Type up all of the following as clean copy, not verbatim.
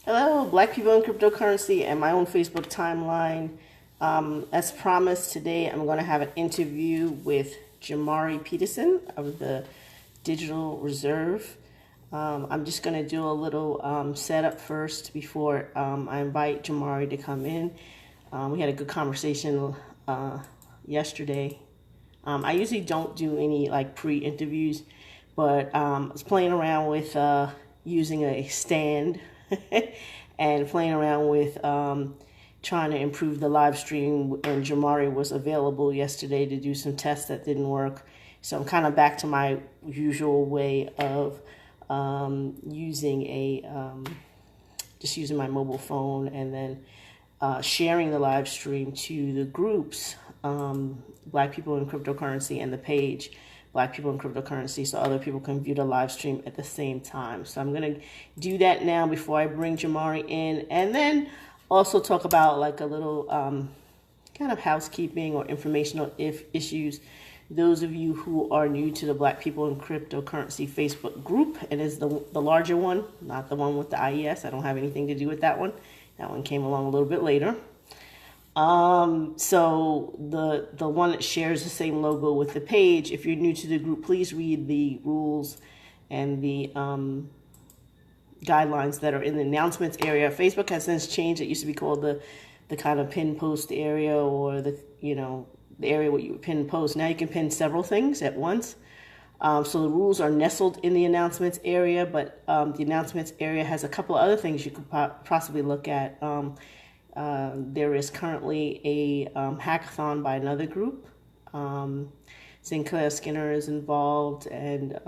Hello, Black people in cryptocurrency and my own Facebook timeline. As promised, today I'm going to have an interview with Jomari Peterson of the Digital Reserve. I'm just going to do a little setup first before I invite Jomari to come in. We had a good conversation yesterday. I usually don't do any like pre-interviews, but I was playing around with using a stand and playing around with trying to improve the live stream. And Jamari was available yesterday to do some tests that didn't work. So I'm kind of back to my usual way of using just using my mobile phone and then sharing the live stream to the groups, Black People in Cryptocurrency, and the page, Black People in Cryptocurrency, so other people can view the live stream at the same time. So I'm going to do that now before I bring Jamari in, and then also talk about like a little kind of housekeeping or informational issues. Those of you who are new to the Black People in Cryptocurrency Facebook group, it is the larger one, not the one with the IES. I don't have anything to do with that one. That one came along a little bit later. So the one that shares the same logo with the page, if you're new to the group, please read the rules and the guidelines that are in the announcements area. Facebook has since changed. It used to be called the kind of pin post area, or the area where you pin post. Now you can pin several things at once. So the rules are nestled in the announcements area, but the announcements area has a couple of other things you could possibly look at. There is currently a hackathon by another group. Sinclair Skinner is involved, and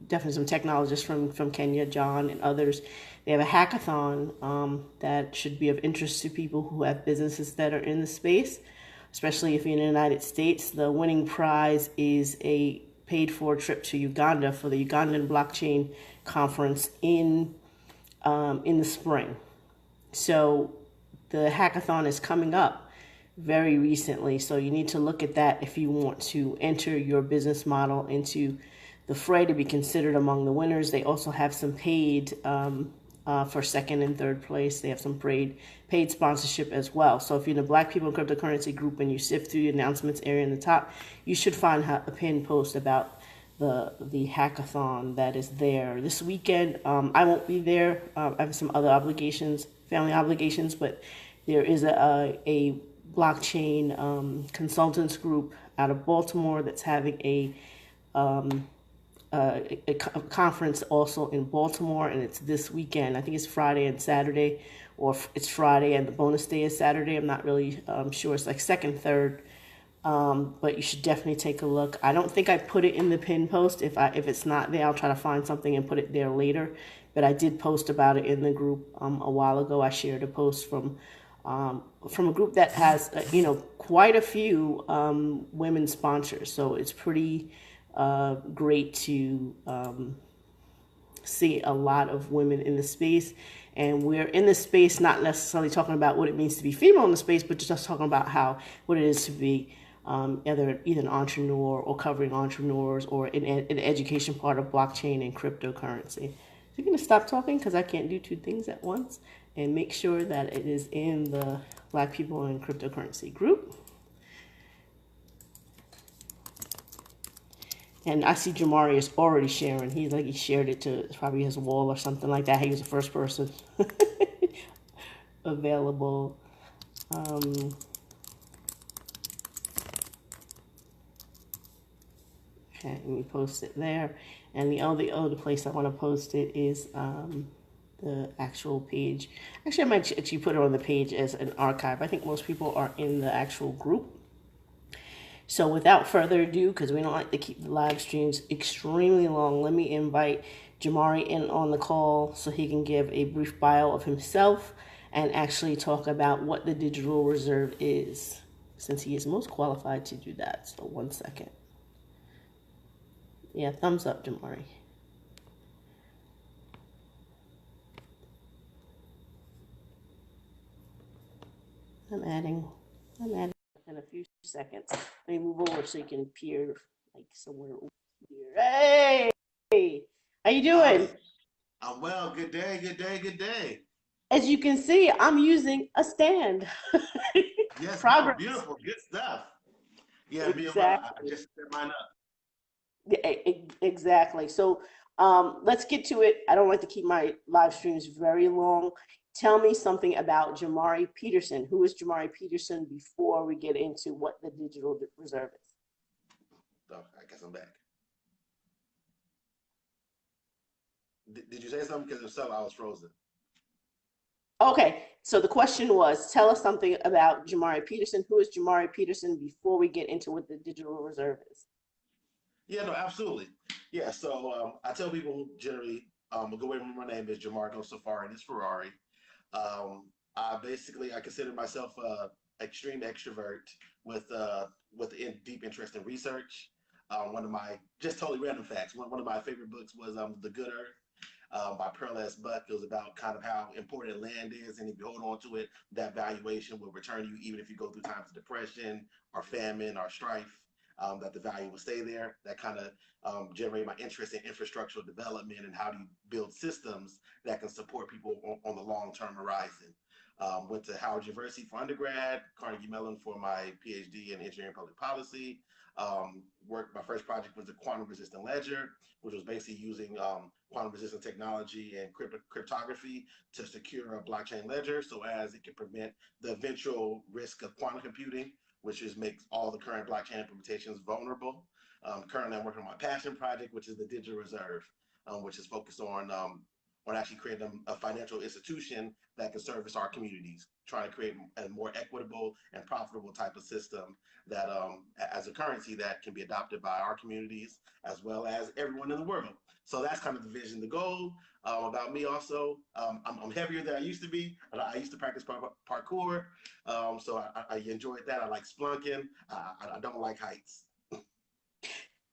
definitely some technologists from Kenya, John, and others. They have a hackathon that should be of interest to people who have businesses that are in the space, especially if you're in the United States. The winning prize is a paid-for trip to Uganda for the Ugandan blockchain conference in the spring. So the hackathon is coming up very recently, so you need to look at that if you want to enter your business model into the fray to be considered among the winners. They also have some paid for second and third place. They have some paid sponsorship as well. So if you're in the Black People in Cryptocurrency group and you sift through the announcements area in the top, you should find a pinned post about the hackathon that is there this weekend. I won't be there. I have some other obligations, family obligations, but there is a blockchain consultants group out of Baltimore that's having a conference also in Baltimore, and it's this weekend. I think it's Friday and Saturday, or it's Friday and the bonus day is Saturday. I'm not really sure. It's like second, third, but you should definitely take a look. I don't think I put it in the pin post. If it's not there, I'll try to find something and put it there later. But I did post about it in the group a while ago. I shared a post from a group that has quite a few women sponsors, so it's pretty great to see a lot of women in the space. And we're in the space not necessarily talking about what it means to be female in the space, but just talking about what it is to be either an entrepreneur or covering entrepreneurs, or in an education part of blockchain and cryptocurrency. So you're going to stop talking because I can't do two things at once, and make sure that it is in the Black People in Cryptocurrency group. And I see Jamari is already sharing. He shared it to probably his wall or something like that. He was the first person available. Okay, let me post it there. And the other place I want to post it is the actual page. Actually, I might actually put it on the page as an archive. I think most people are in the actual group. So without further ado, because we don't like to keep the live streams extremely long, let me invite Jomari in on the call so he can give a brief bio of himself and actually talk about what the Digital Reserve is, since he is most qualified to do that. So 1 second. Yeah, thumbs up, Jomari. I'm adding in a few seconds. Let me move over so you can peer like somewhere over here. Hey, how you doing? I'm well. Good day, good day, good day. As you can see, I'm using a stand. Yes, no, Progress. beautiful, good stuff. Yeah, me and well, I Exactly. just set mine up. Exactly. So let's get to it. I don't like to keep my live streams very long. Tell me something about Jomari Peterson. Who is Jomari Peterson before we get into what the digital reserve is? Oh, I guess I'm back. Did you say something? Because if so, I was frozen. Okay, so the question was tell us something about Jomari Peterson. Who is Jomari Peterson before we get into what the digital reserve is? Yeah, no, absolutely. Yeah, so I tell people who generally a good way to remember my name is Jamarco Safari, and it's Ferrari. I consider myself a extreme extrovert with deep interest in research. One of my just totally random facts. One of my favorite books was The Good Earth by Pearl S. Buck. It was about kind of how important land is, and if you hold on to it, that valuation will return you even if you go through times of depression or famine or strife. That the value will stay there. That kind of generated my interest in infrastructural development and how do you build systems that can support people on the long-term horizon. Went to Howard University for undergrad, Carnegie Mellon for my PhD in engineering public policy. My first project was the quantum resistant ledger, which was basically using quantum resistant technology and cryptography to secure a blockchain ledger so as it can prevent the eventual risk of quantum computing, which is makes all the current blockchain implementations vulnerable. Currently, I'm working on my passion project, which is the digital reserve, which is focused on actually creating a financial institution that can service our communities, trying to create a more equitable and profitable type of system that as a currency that can be adopted by our communities as well as everyone in the world. So that's kind of the vision, the goal. About me also, I'm heavier than I used to be. I used to practice parkour, so I enjoyed that. I like splunking. I don't like heights.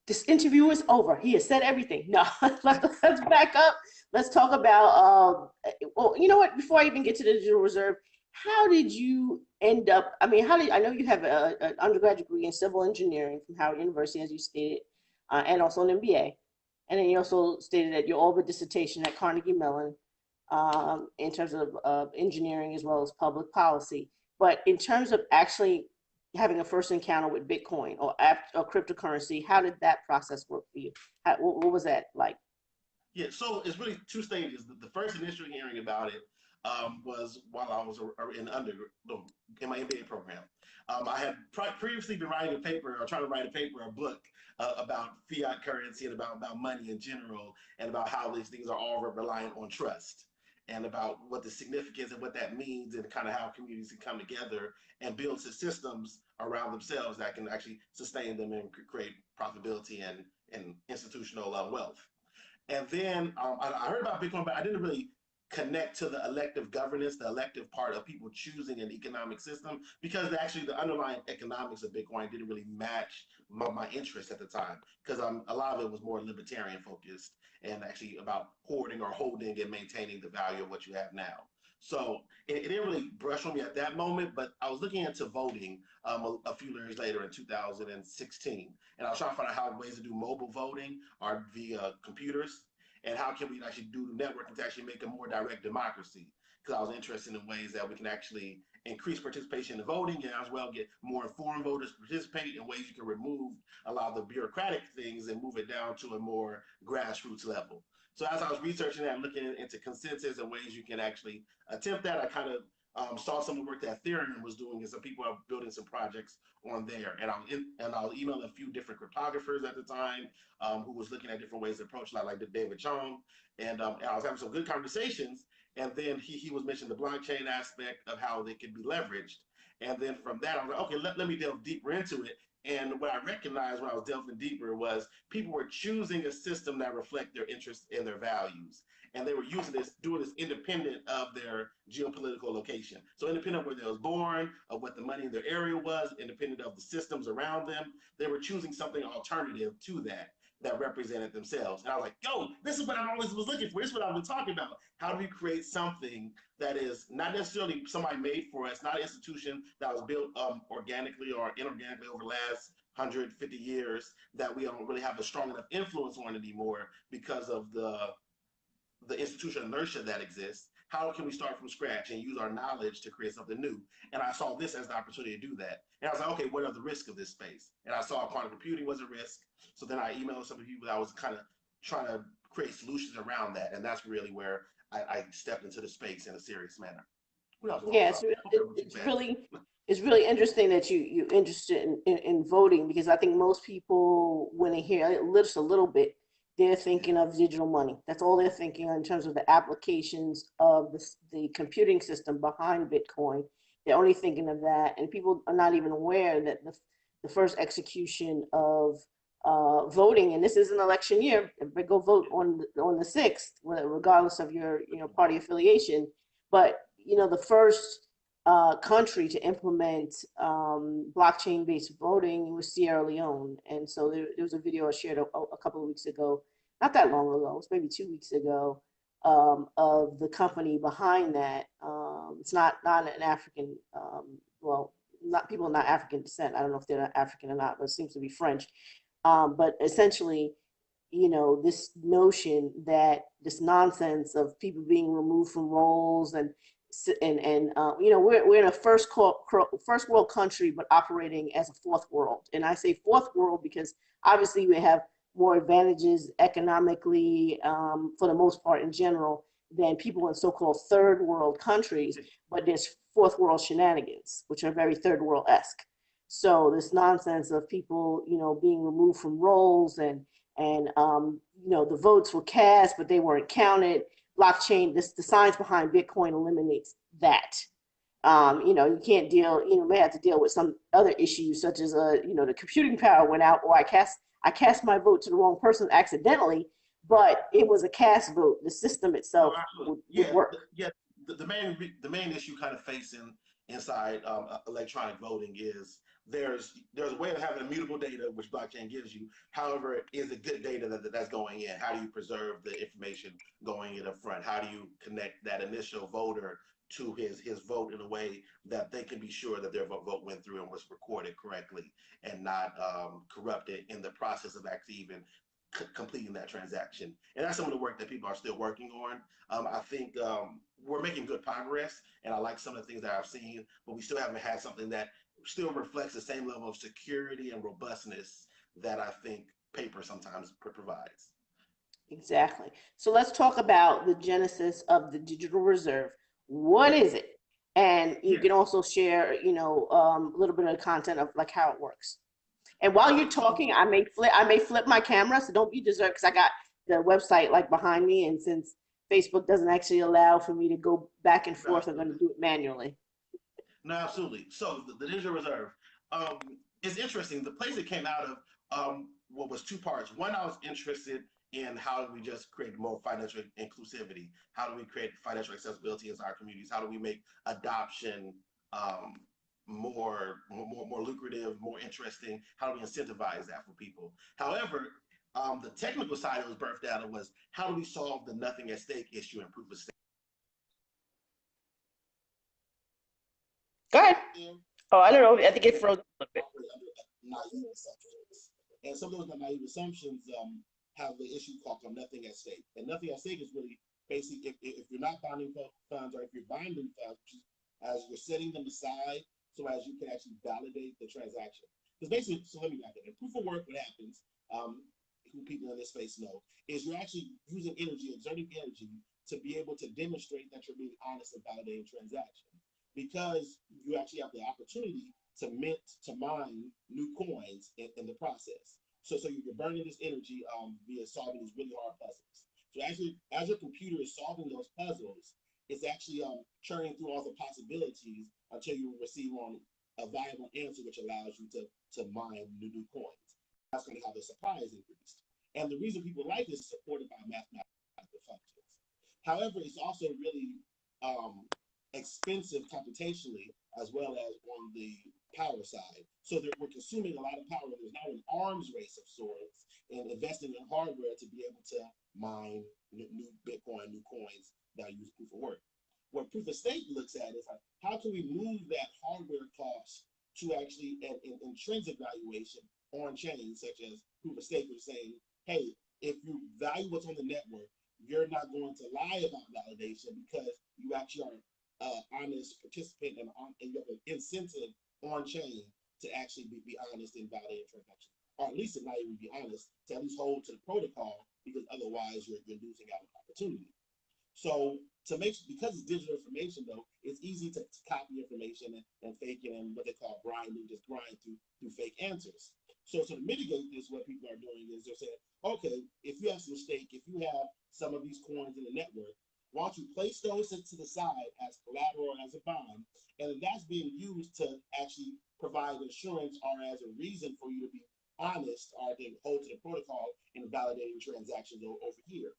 This interview is over. He has said everything. No, let's back up. Let's talk about. Well, you know what? Before I even get to the digital reserve, how did you end up? I mean, how did I know you have an undergraduate degree in civil engineering from Howard University, as you stated, and also an MBA, and then you also stated that your Orbit dissertation at Carnegie Mellon, in terms of engineering as well as public policy. But in terms of actually having a first encounter with Bitcoin or cryptocurrency, how did that process work for you? What was that like? Yeah, so it's really two stages. The first initial hearing about it was while I was in in my MBA program. I had previously been writing a paper or trying to write a paper, a book about fiat currency and about money in general, and about how these things are all reliant on trust, and about what the significance and what that means, and kind of how communities can come together and build systems around themselves that can actually sustain them and create profitability and institutional wealth. And then I heard about Bitcoin, but I didn't really connect to the elective governance, the elective part of people choosing an economic system, because actually the underlying economics of Bitcoin didn't really match my interest at the time, because a lot of it was more libertarian focused and actually about hoarding or holding and maintaining the value of what you have now. So it didn't really brush on me at that moment, but I was looking into voting a few years later in 2016, and I was trying to find out how ways to do mobile voting or via computers, and how can we actually do the networking to actually make a more direct democracy. Because I was interested in ways that we can actually increase participation in voting and as well get more informed voters to participate in ways you can remove a lot of the bureaucratic things and move it down to a more grassroots level. So as I was researching that, looking into consensus and ways you can actually attempt that, I kind of saw some of the work that Ethereum was doing, and some people are building some projects on there. And I was emailing a few different cryptographers at the time who was looking at different ways to approach like David Chong, and I was having some good conversations. And then he was mentioning the blockchain aspect of how they could be leveraged. And then from that, I was like, okay, let me delve deeper into it. And what I recognized when I was delving deeper was people were choosing a system that reflect their interests and their values, and they were doing this independent of their geopolitical location. So independent of where they was born, of what the money in their area was, independent of the systems around them, they were choosing something alternative to that represented themselves. And I was like, yo, this is what I always was looking for. This is what I've been talking about. How do we create something that is not necessarily somebody made for us, not an institution that was built organically or inorganically over the last 150 years that we don't really have a strong enough influence on anymore because of the institutional inertia that exists. How can we start from scratch and use our knowledge to create something new? And I saw this as the opportunity to do that. And I was like, okay, what are the risks of this space? And I saw quantum computing was a risk. So then I emailed some people that I was kind of trying to create solutions around that. And that's really where I stepped into the space in a serious manner. What else wrong? Yeah, So it's really interesting that you're interested in voting, because I think most people, when they hear just a little bit, they're thinking of digital money. That's all they're thinking in terms of the applications of the computing system behind Bitcoin. They're only thinking of that, and people are not even aware that the first execution of voting, and this is an election year, but go vote on the 6th, regardless of your party affiliation. But the first country to implement blockchain-based voting was Sierra Leone, and so there was a video I shared a couple of weeks ago, not that long ago, it was maybe 2 weeks ago, of the company behind that. It's not an African, well, not people not African descent. I don't know if they're African or not, but it seems to be French. But essentially, this notion that this nonsense of people being removed from roles and we're in a first world country, but operating as a fourth world. And I say fourth world because obviously we have more advantages economically, for the most part in general, than people in so-called third world countries. But there's fourth world shenanigans, which are very third world-esque. So this nonsense of people, being removed from roles and the votes were cast, but they weren't counted. Blockchain, the science behind Bitcoin eliminates that. You can't deal, may have to deal with some other issues such as, the computing power went out, or I cast my vote to the wrong person accidentally, but it was a cast vote. The system itself would work. Yeah. The main issue kind of facing inside electronic voting is there's a way of having immutable data, which blockchain gives you. However, is it good data that's going in? How do you preserve the information going in up front? How do you connect that initial voter to his vote in a way that they can be sure that their vote went through and was recorded correctly and not corrupted in the process of actually even completing that transaction? And that's some of the work that people are still working on. I think we're making good progress, and I like some of the things that I've seen, but we still haven't had something that still reflects the same level of security and robustness that I think paper sometimes provides. Exactly. So let's talk about the genesis of the digital reserve. What is it? And you can also share, a little bit of the content of like how it works. And while you're talking, I may flip my camera, so don't be disturbed because I got the website like behind me, and since Facebook doesn't actually allow for me to go back and forth, I'm going to do it manually. No, absolutely. So the digital reserve is interesting. The place it came out of what was two parts. One, I was interested in how do we just create more financial inclusivity? How do we create financial accessibility in our communities? How do we make adoption more lucrative, more interesting? How do we incentivize that for people? However, the technical side that was birthed out of was how do we solve the nothing at stake issue in proof of stake? Go ahead. Oh, I don't know. I think it froze a little bit. Naive assumptions. And some of those naive assumptions have the issue called nothing at stake. And nothing at stake is really basically if you're not bonding funds, or if you're bonding funds, as you're setting them aside so as you can actually validate the transaction. Because basically, so let me back up. In proof of work, what happens, who people in this space know, is you're actually using energy, exerting energy to be able to demonstrate that you're being honest and validating transaction. Because you actually have the opportunity to mine new coins in the process. So you're burning this energy via solving these really hard puzzles. So as your computer is solving those puzzles, it's actually churning through all the possibilities until you receive on a viable answer, which allows you to mine new coins. That's going to have the supply is increased. And the reason people like this is supported by mathematical functions. However, it's also really expensive computationally as well as on the power side. So that we're consuming a lot of power. There's now an arms race of sorts in investing in hardware to be able to mine new Bitcoin, new coins that use proof of work. What proof of stake looks at is how can we move that hardware cost to actually an intrinsic valuation on chain, such as proof of stake, which is saying, hey, if you value what's on the network, you're not going to lie about validation because you actually are honest participant and you have an incentive on chain to actually be honest in validating transactions, or at least if not even be honest, to at least hold to the protocol because otherwise you're losing out on opportunity. So to make because it's digital information though, it's easy to copy information and fake it and what they call grinding, just grind through fake answers. So to mitigate this, what people are doing is they're saying, okay, if you have some stake, if you have some of these coins in the network, why don't you place those to the side as collateral or as a bond, and that's being used to actually provide insurance or as a reason for you to be honest or to hold to the protocol in validating transactions over here.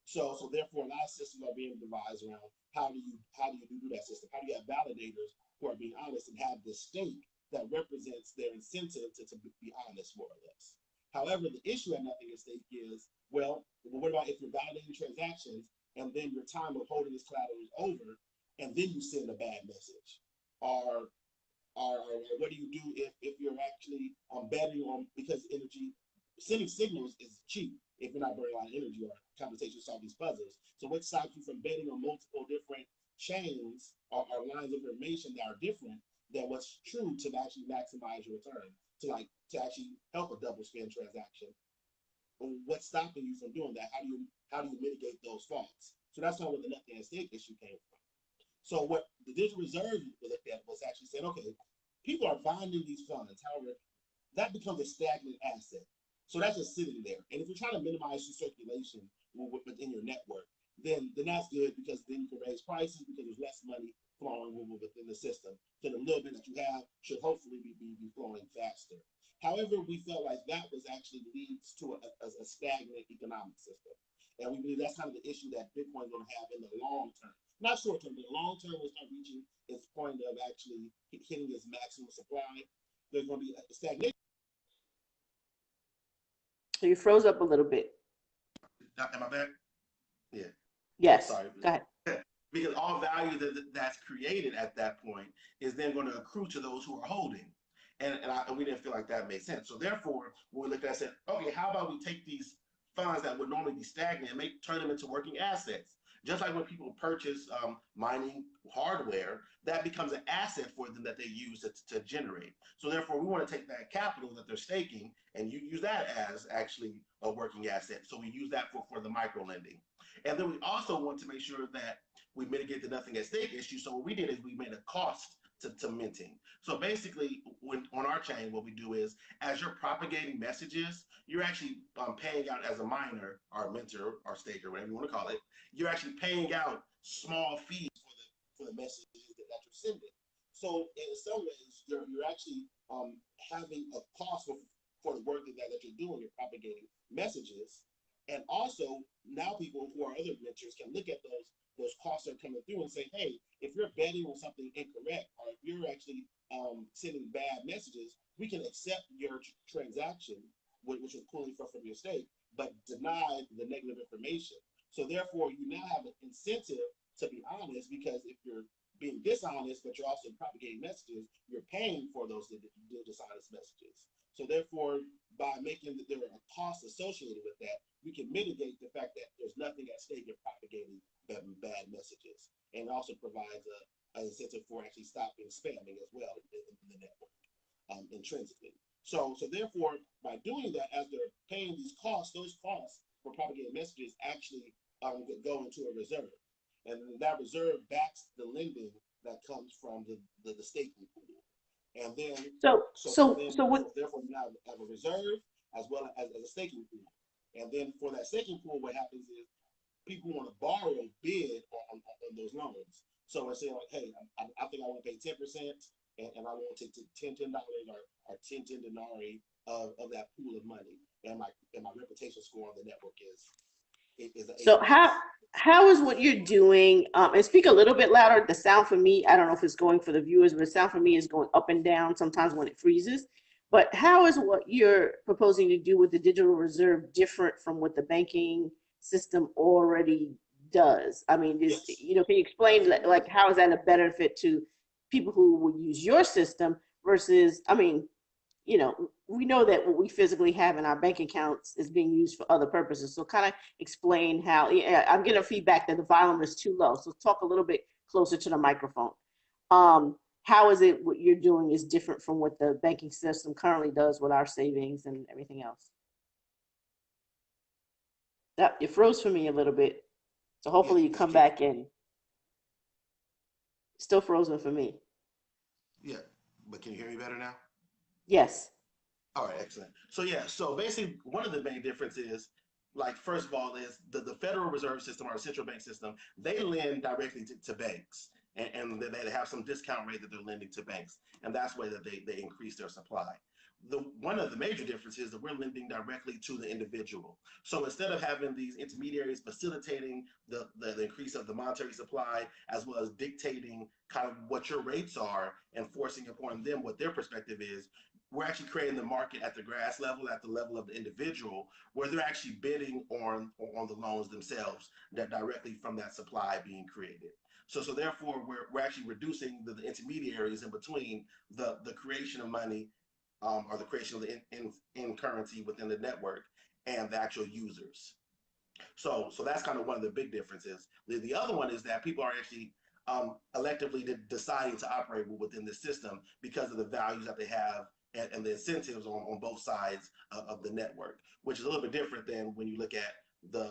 So therefore, a lot of systems are being devised around how do you do that system? How do you have validators who are being honest and have the stake that represents their incentive to be honest, more or less. However, the issue at nothing at stake is, what about if you're validating transactions and then your time of holding this collateral is over, and then you send a bad message, or or what do you do if you're actually betting on, because energy sending signals is cheap if you're not burning a lot of energy or computation to solve these puzzles. So what stops you from betting on multiple different chains or lines of information that are different than what's true to actually maximize your return, to actually help a double spend transaction? What's stopping you from doing that? How do you mitigate those faults? So that's not where the nothing at stake issue came from. So what the digital reserve looked at was actually saying, okay, people are bonding these funds. However, that becomes a stagnant asset. So that's just sitting there. And if you're trying to minimize your circulation within your network, then that's good, because then you can raise prices because there's less money flowing within the system. So the little bit that you have should hopefully be flowing faster. However, we felt like that was actually leads to a stagnant economic system. And we believe that's kind of the issue that Bitcoin is going to have in the long term. Not short term, but long term, will start reaching its point of actually hitting its maximum supply. There's going to be a stagnation. So you froze up a little bit. Am I back? Yeah. Yes. Sorry. Go ahead. Because all value that's created at that point is then going to accrue to those who are holding. And we didn't feel like that made sense. So therefore, when we looked at it, I said, okay, how about we take these funds that would normally be stagnant and turn them into working assets? Just like when people purchase mining hardware, that becomes an asset for them that they use to generate. So therefore, we want to take that capital that they're staking and you use that as actually a working asset. So we use that for the micro lending. And then we also want to make sure that we mitigate the nothing at stake issue. So what we did is we made a cost to minting. So basically, on our chain, what we do is, as you're propagating messages, you're actually paying out as a miner or minter or staker, whatever you want to call it. You're actually paying out small fees for the messages that you're sending. So in some ways, you're actually having a cost for the work that you're doing. You're propagating messages, and also now people who are other minters can look at those costs are coming through and say, hey, if you're betting on something incorrect, or if you're actually sending bad messages, we can accept your transaction, which is pulling from your stake, but deny the negative information. So therefore, you now have an incentive to be honest, because if you're being dishonest, but you're also propagating messages, you're paying for those dishonest messages. So therefore, by making that there are costs associated with that, we can mitigate the fact that there's nothing at stake in propagating bad messages, and also provides an incentive for actually stopping spamming as well in the network intrinsically. So therefore, by doing that, as they're paying these costs, those costs for propagating messages actually go into a reserve, and that reserve backs the lending that comes from the staking pool. And then, therefore, you now have a reserve as well as a staking pool. And then for that staking pool, what happens is people want to borrow, bid on those loans. So I say, like, hey, I think I want to pay 10%, and I want to take $10 or 10 denarii of that pool of money. And my reputation score on the network is so how is what you're doing, and speak a little bit louder. The sound for me, I don't know if it's going for the viewers, but the sound for me is going up and down sometimes when it freezes. But how is what you're proposing to do with the digital reserve different from what the banking system already does? I mean, yes. Can you explain, like, how is that a benefit to people who would use your system versus, we know that what we physically have in our bank accounts is being used for other purposes. So kind of explain how, yeah, I'm getting feedback that the volume is too low. So talk a little bit closer to the microphone. How is it what you're doing is different from what the banking system currently does with our savings and everything else? Yep, you froze for me a little bit. So Yeah, hopefully you come back in. Still frozen for me. yeah. But can you hear me better now? Yes. All right, excellent. So yeah, so basically one of the main differences is, like, first of all, is the Federal Reserve System, or central bank system, they lend directly to banks. And they have some discount rate that they're lending to banks. And that's why that they increase their supply. One of the major differences is that we're lending directly to the individual. So instead of having these intermediaries facilitating the increase of the monetary supply, as well as dictating kind of what your rates are and forcing upon them what their perspective is, we're actually creating the market at the grass level, at the level of the individual, where they're actually bidding on the loans themselves, that directly from that supply being created. So therefore, we're actually reducing the intermediaries in between the creation of money, or the creation of the in currency within the network, and the actual users. So that's kind of one of the big differences. The other one is that people are actually electively deciding to operate within the system because of the values that they have, and the incentives on both sides of the network, which is a little bit different than when you look at the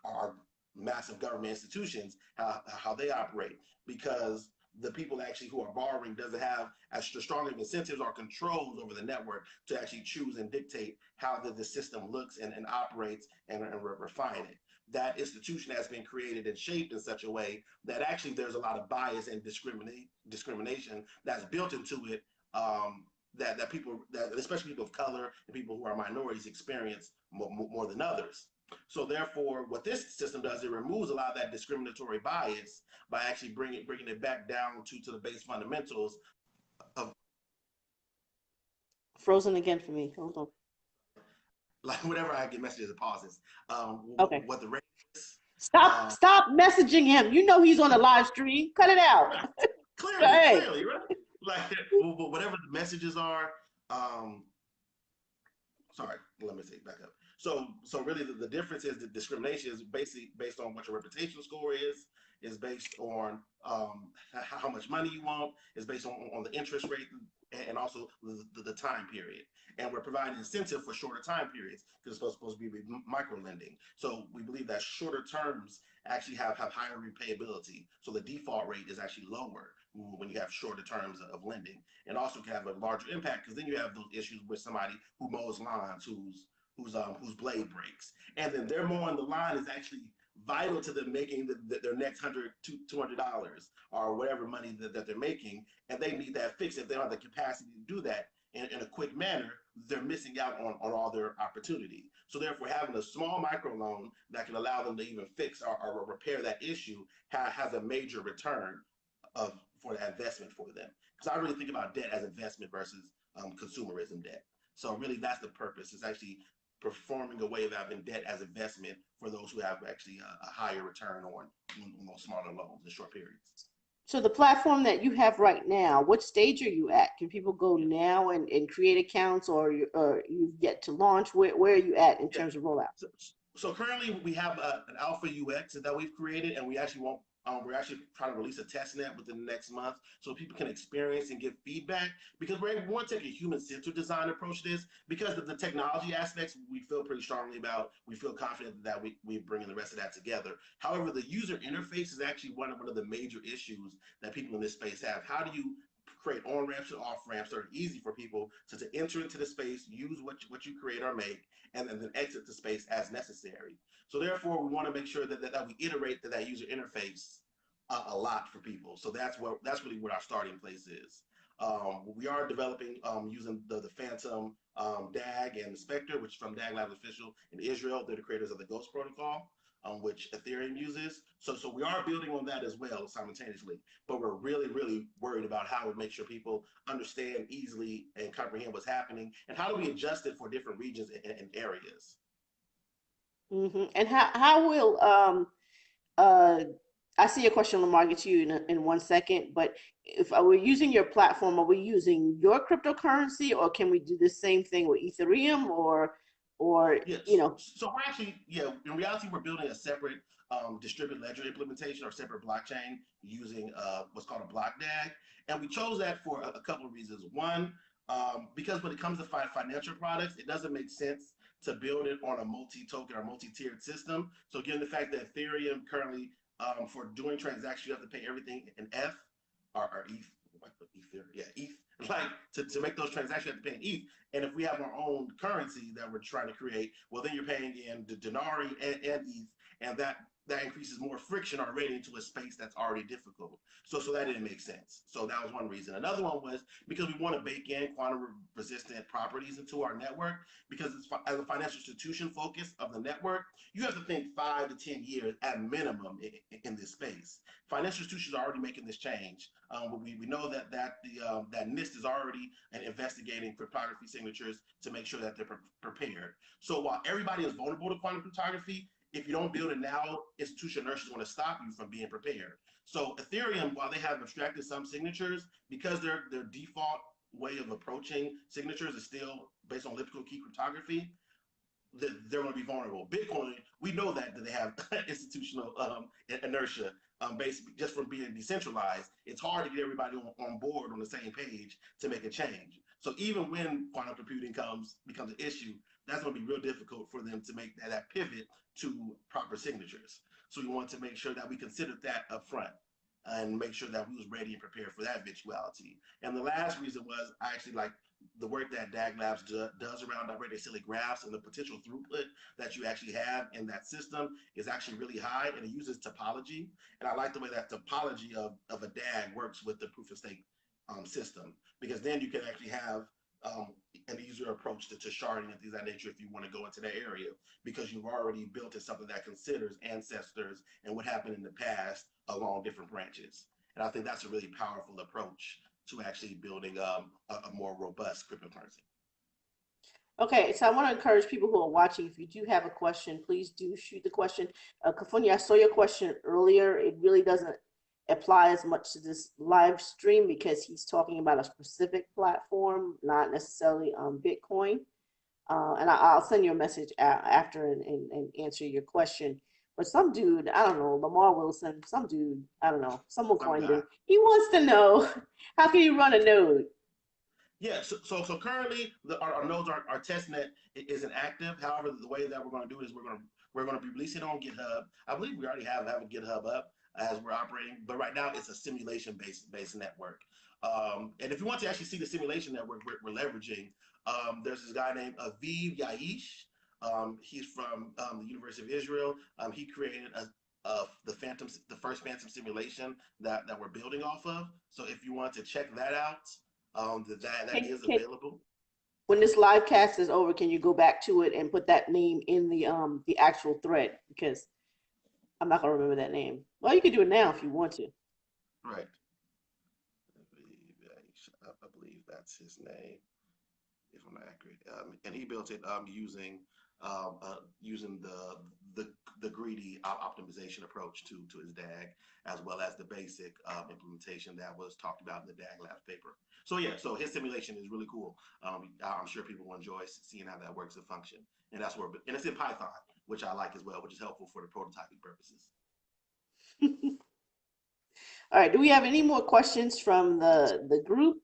our massive government institutions, how they operate, because the people actually who are borrowing doesn't have as strong of incentives or controls over the network to actually choose and dictate how the system looks and operates, and refine it. That institution has been created and shaped in such a way that actually there's a lot of bias and discrimination that's built into it, that people, that especially people of color and people who are minorities, experience more than others. So therefore, what this system does, it removes a lot of that discriminatory bias by actually bringing it back down to the base fundamentals of, Frozen again for me. Hold on. like, whenever I get messages, it pauses. Okay. What the rate is. Stop, Um, stop messaging him. You know he's on a live stream. Cut it out. right. Go Clearly, ahead. clearly, right? Like, whatever the messages are, um, sorry, let me take back up. So really, the difference is the discrimination is basically based on what your reputation score is based on, how much money you want, is based on the interest rate, and also the time period. And we're providing incentive for shorter time periods because it's supposed to be micro lending. So we believe that shorter terms actually have higher repayability. So the default rate is actually lower when you have shorter terms of lending, and also can have a larger impact because then you have those issues with somebody who mows lawns, whose blade breaks, and then their mowing the line is actually vital to them making their next $100 to $200 or whatever money that they're making, and they need that fix. If they don't have the capacity to do that in a quick manner, they're missing out on all their opportunity. So therefore, having a small microloan that can allow them to even fix or repair that issue has a major return of for that investment for them. Because I really think about debt as investment versus consumerism debt. So really, that's the purpose. It's actually performing a way of having debt as investment for those who have actually a higher return on those smaller loans in short periods. So the platform that you have right now, what stage are you at? Can people go now and create accounts, or you've yet to launch? Where are you at in Yeah. terms of rollout? So currently we have an alpha UX that we've created, and we actually want we're actually trying to release a test net within the next month so people can experience and give feedback, because we want to take a human-centered design approach to this, because of the technology aspects we feel pretty strongly about. We feel confident that we bringing the rest of that together. However, the user interface is actually one of the major issues that people in this space have. How do you create on ramps and off ramps that are easy for people to enter into the space, use what you create or make, and then exit the space as necessary. So therefore, we want to make sure that we iterate that user interface a lot for people. So that's really what our starting place is. We are developing using the Phantom, DAG, and the Spectre, which is from DAG Labs Official in Israel. They're the creators of the Ghost Protocol, which Ethereum uses. So we are building on that as well simultaneously. But we're really worried about how to make sure people understand easily and comprehend what's happening, and how do we adjust it for different regions and areas. And how will uh I see a question, Lamar. I'll get to you in 1 second. But if we're using your platform, are we using your cryptocurrency, or can we do the same thing with Ethereum, or you Yes. know? So we're actually, yeah, in reality, we're building a separate distributed ledger implementation or separate blockchain using what's called a block DAG. And we chose that for a couple of reasons. One, because when it comes to financial products, it doesn't make sense to build it on a multi-token or multi-tiered system. So given the fact that Ethereum currently, for doing transactions, you have to pay everything in ETH or ETH, Ether, yeah, ETH. Like to make those transactions, you have to pay in ETH. And if we have our own currency that we're trying to create, well, then you're paying in the Denari and ETH, and that increases more friction already into a space that's already difficult. So that didn't make sense. So that was one reason. Another one was because we want to bake in quantum resistant properties into our network. Because it's, as a financial institution focus of the network, you have to think 5 to 10 years at minimum in this space. Financial institutions are already making this change. But we know that NIST is already investigating cryptography signatures to make sure that they're prepared. So while everybody is vulnerable to quantum cryptography, if you don't build it now, institutional inertia is going to stop you from being prepared. So Ethereum, while they have abstracted some signatures, because their default way of approaching signatures is still based on elliptical key cryptography, they're going to be vulnerable. Bitcoin, we know that they have institutional inertia, basically just from being decentralized. It's hard to get everybody on board on the same page to make a change. So even when quantum computing becomes an issue, that's going to be real difficult for them to make that pivot to proper signatures. So we want to make sure that we considered that up front and make sure that we was ready and prepared for that eventuality. And the last reason was I actually like the work that DAG Labs does around direct acyclic graphs, and the potential throughput that you actually have in that system is actually really high, and it uses topology. And I like the way that topology of a DAG works with the proof of stake system, because then you can actually have an easier approach to sharding and things of that nature if you want to go into that area, because you've already built in something that considers ancestors and what happened in the past along different branches. And I think that's a really powerful approach to actually building a more robust cryptocurrency. Okay, so I want to encourage people who are watching, if you do have a question, please do shoot the question. Kafunya, I saw your question earlier. It really doesn't apply as much to this live stream because he's talking about a specific platform, not necessarily Bitcoin. And I'll send you a message after and answer your question. But some dude, I don't know, Lamar Wilson, some dude, I don't know, someone Some coined guy. him. He wants to know how can you run a node? Yeah, so currently our nodes, our test net isn't active. However, the way that we're going to do it is we're going to be releasing it on GitHub. I believe we already have a GitHub up as we're operating, but right now it's a simulation based network. And if you want to actually see the simulation network we're leveraging, there's this guy named Aviv Yaish. He's from the University of Israel. He created the first Phantom simulation that we're building off of. So if you want to check that out, that Can, is can, available. when this live cast is over, can you go back to it and put that name in the actual thread? Because I'm not gonna remember that name. Well, you can do it now if you want to. Right. I believe that's his name, if I'm not accurate. And he built it using the greedy optimization approach to his DAG, as well as the basic implementation that was talked about in the DAG Labs paper. So yeah, so his simulation is really cool. I'm sure people will enjoy seeing how that works and function. And and it's in Python, which I like as well, which is helpful for the prototyping purposes. All right. Do we have any more questions from the group?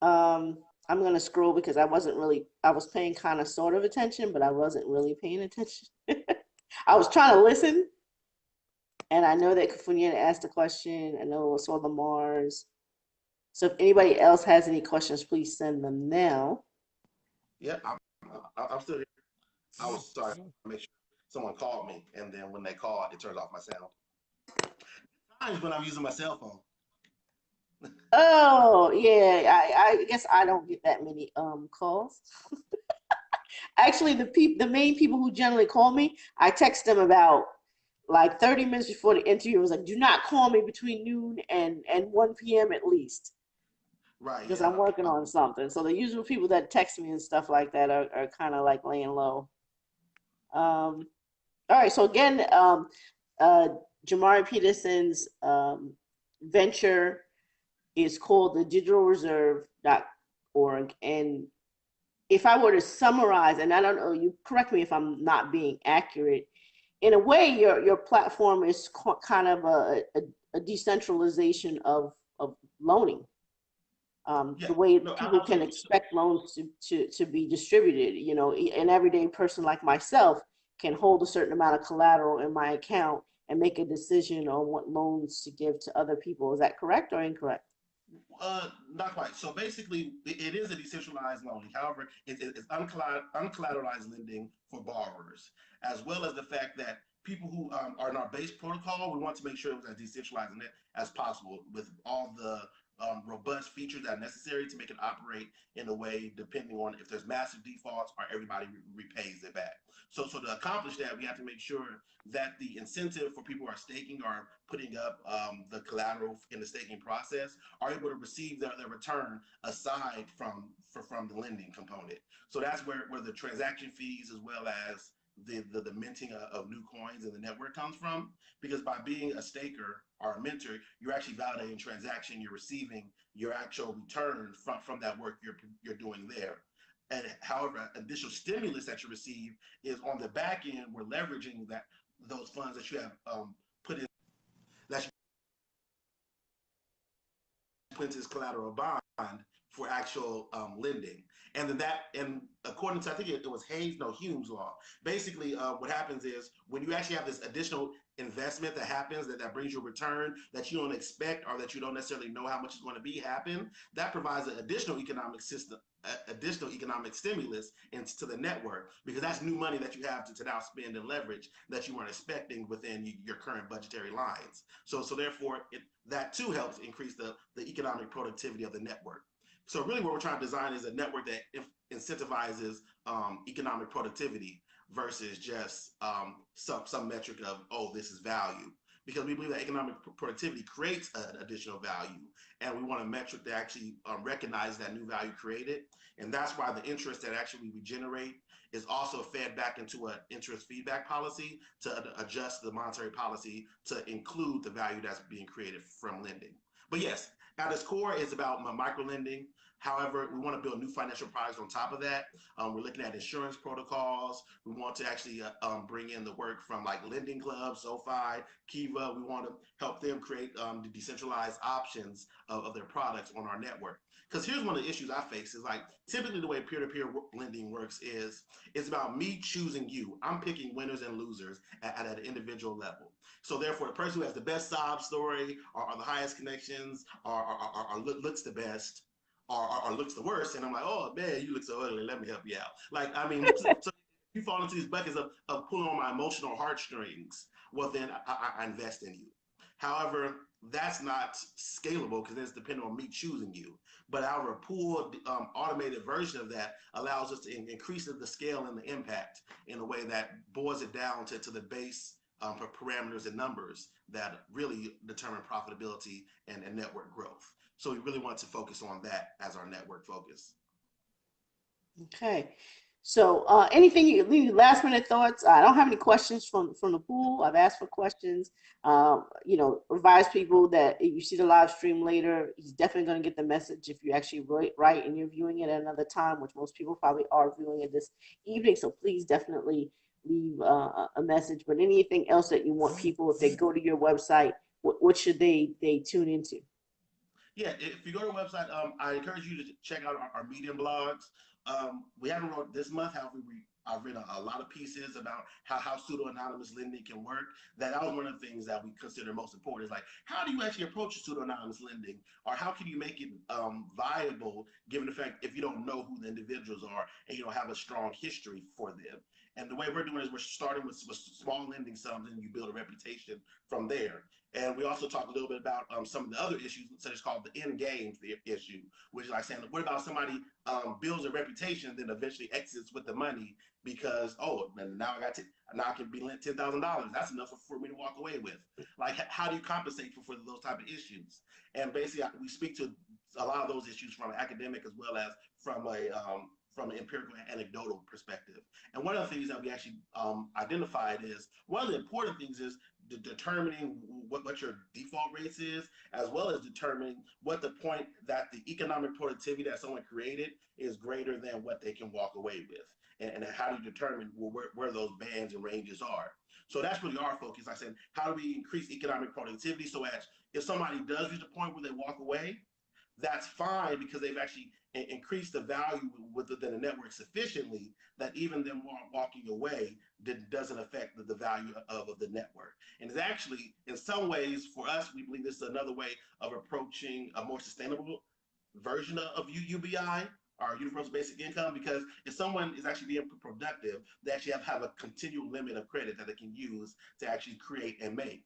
I'm gonna scroll because I was paying kind of sort of attention, but I wasn't really paying attention. I was trying to listen, and I know that Kafunya asked a question. I know I saw the Mars. So if anybody else has any questions, please send them now. Yeah, I'm still here. I was sorry to make sure someone called me, and then when they call, it turns off my sound. Times when I'm using my cell phone. Oh yeah, I guess I don't get that many calls. Actually, the main people who generally call me, I text them about like 30 minutes before the interview. I was like, do not call me between noon and 1 p.m. at least Right. because Yeah. I'm working on something. So the usual people that text me and stuff like that are kind of like laying low. All right. So again, Jomari Peterson's venture is called the digitalreserve.org. And if I were to summarize, and I don't know, you correct me if I'm not being accurate, in a way, your platform is kind of a decentralization of loaning. Yeah, The way no, people can absolutely. expect loans to be distributed. You know, an everyday person like myself can hold a certain amount of collateral in my account and make a decision on what loans to give to other people. Is that correct or incorrect? Not quite. So basically, it is a decentralized loan. However, it's uncollateralized lending for borrowers, as well as the fact that people who are in our base protocol, we want to make sure it was as decentralized as possible with all the robust features that are necessary to make it operate in a way depending on if there's massive defaults or everybody repays it back. So to accomplish that, we have to make sure that the incentive for people who are staking or putting up the collateral in the staking process are able to receive their return aside from the lending component. So that's where the transaction fees as well as the minting of new coins in the network comes from. Because by being a staker or a mentor, you're actually validating transaction, you're receiving your actual return from that work you're doing there. And however, additional stimulus that you receive is on the back end, we're leveraging those funds that you have put in that Quintus collateral bond for actual lending. And then and according to, I think it was Hume's law, basically what happens is when you actually have this additional investment that happens that brings you a return that you don't expect or that you don't necessarily know how much is going to be happen, that provides an additional economic system, additional economic stimulus into the network because that's new money that you have to now spend and leverage that you weren't expecting within your current budgetary lines. So therefore, that too helps increase the economic productivity of the network. So really what we're trying to design is a network that incentivizes economic productivity versus just some metric of, oh, this is value. Because we believe that economic productivity creates an additional value. And we want a metric that actually recognize that new value created. And that's why the interest that actually we generate is also fed back into an interest feedback policy to adjust the monetary policy to include the value that's being created from lending. But yes, at its core, it's about micro lending. However, we want to build new financial products on top of that. We're looking at insurance protocols. We want to actually bring in the work from like lending clubs, SoFi, Kiva. We want to help them create the decentralized options of their products on our network. Because here's one of the issues I face is like typically the way peer-to-peer lending works is it's about me choosing you. I'm picking winners and losers at an individual level. So therefore, the person who has the best sob story or the highest connections or looks the best or looks the worst, and I'm like, oh man, you look so ugly. Let me help you out. Like I mean, so you fall into these buckets of pulling on my emotional heartstrings. Well, then I invest in you. However, that's not scalable because it's dependent on me choosing you. But our pool automated version of that allows us to increase the scale and the impact in a way that boils it down to the base parameters and numbers that really determine profitability and network growth. So we really want to focus on that as our network focus. Okay. So, anything any last minute thoughts? I don't have any questions from the pool. I've asked for questions. Advise people that if you see the live stream later, he's definitely going to get the message if you actually write and you're viewing it at another time, which most people probably are viewing it this evening. So please definitely leave a message. But anything else that you want people, if they go to your website, what should they tune into? Yeah, if you go to the website, I encourage you to check out our Medium blogs. We haven't wrote this month, however, I've written a lot of pieces about how pseudo-anonymous lending can work. That was one of the things that we consider most important is like, how do you actually approach pseudo-anonymous lending? Or how can you make it viable given the fact if you don't know who the individuals are and you don't have a strong history for them? And the way we're doing is we're starting with small lending sums and you build a reputation from there. And we also talk a little bit about some of the other issues, such as called the end games issue, which is like saying, what about somebody builds a reputation and then eventually exits with the money because, oh, now now I can be lent $10,000. That's enough for me to walk away with. Like, how do you compensate for those type of issues? And basically, we speak to a lot of those issues from an academic as well as from an empirical and anecdotal perspective. And one of the things that we actually identified is one of the important things is determining what your default rates is, as well as determining what the point that the economic productivity that someone created is greater than what they can walk away with. And how do you determine where those bands and ranges are? So that's really our focus. Like I said, how do we increase economic productivity so as if somebody does reach a point where they walk away, that's fine because they've actually increased the value within the network sufficiently that even them walking away doesn't affect the value of the network. And it's actually, in some ways, for us, we believe this is another way of approaching a more sustainable version of UBI, or universal basic income, because if someone is actually being productive, they actually have a continual limit of credit that they can use to actually create and make,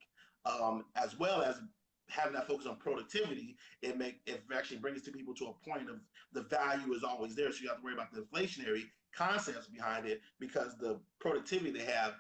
as well as having that focus on productivity. It actually brings to people to a point of the value is always there, so you have to worry about the inflationary concepts behind it because the productivity they have